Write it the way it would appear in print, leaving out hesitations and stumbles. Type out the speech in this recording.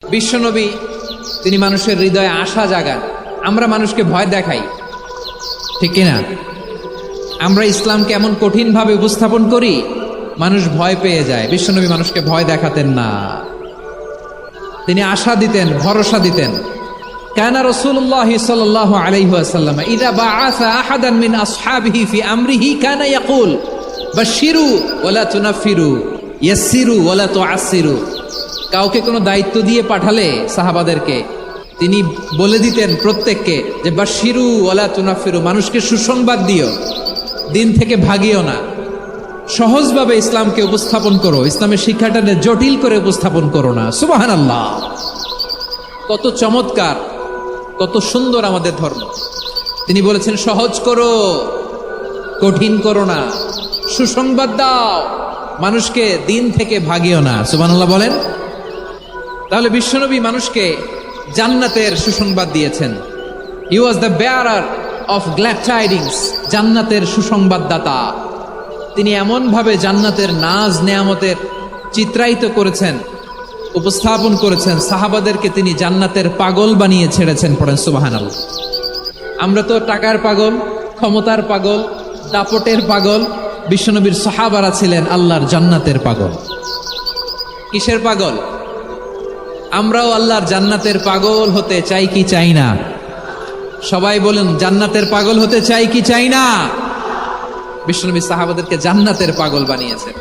বিশ্বনবী তিনি মানুষের হৃদয়ে আশা জাগান। আমরা মানুষকে ভয় দেখাই, ঠিক কিনা? আমরা ইসলামকে এমন কঠিনভাবে উপস্থাপন করি, মানুষ ভয় পেয়ে যায়। বিশ্বনবী মানুষকে ভয় দেখাতেন না, তিনি আশা দিতেন, ভরসা দিতেন। কানা রাসূলুল্লাহ সাল্লাল্লাহু আলাইহি ওয়াসাল্লাম ইযা বাআসা আহাদান মিন আসহাবিহি ফি আমরিহি কানা ইয়াকুল বাশশিরু ওয়ালা তুনাফিরু ইয়াসসিরু ওয়ালা তুআসসিরু। কাউকে কোনো দায়িত্ব দিয়ে পাঠালে সাহাবাদেরকে তিনি বলে দিতেন প্রত্যেককে যে বাশশিরু ওয়ালা তুনাফিরু, মানুষকে সুসংবাদ দিও, দিন থেকে ভাগিও না, সহজভাবে ইসলামকে উপস্থাপন করো, ইসলামের শিক্ষাটা জটিল করে উপস্থাপন করো না। সুবহানাল্লাহ, কত চমৎকার, কত সুন্দর আমাদের ধর্ম। তিনি বলেছেন সহজ করো, কঠিন করো না, সুসংবাদ দাও, মানুষকে দিন থেকে ভাগিও না। সুবহানাল্লাহ বলেন। তাহলে বিশ্বনবী মানুষকে জান্নাতের সুসংবাদ দিয়েছেন। He was the bearer of glad tidings, জান্নাতের সুসংবাদদাতা। তিনি এমনভাবে জান্নাতের নাজ নেয়ামতের চিত্রায়িত করেছেন, উপস্থাপন করেছেন, সাহাবাদেরকে তিনি জান্নাতের পাগল বানিয়ে ছেড়েছেন। পড়েন সুবহানাল্লাহ। আমরা তো টাকার পাগল, ক্ষমতার পাগল, দাপটের পাগল। বিশ্বনবীর সাহাবারা ছিলেন আল্লাহর জান্নাতের পাগল। কিসের পাগল? আমরাও আল্লাহর জান্নাতের পাগল হতে চাই কি চাই না? সবাই বলুন, জান্নাতের পাগল হতে চাই কি চাই না? বিশ্বনবী সাহাবাদেরকে জান্নাতের পাগল বানিয়েছেন।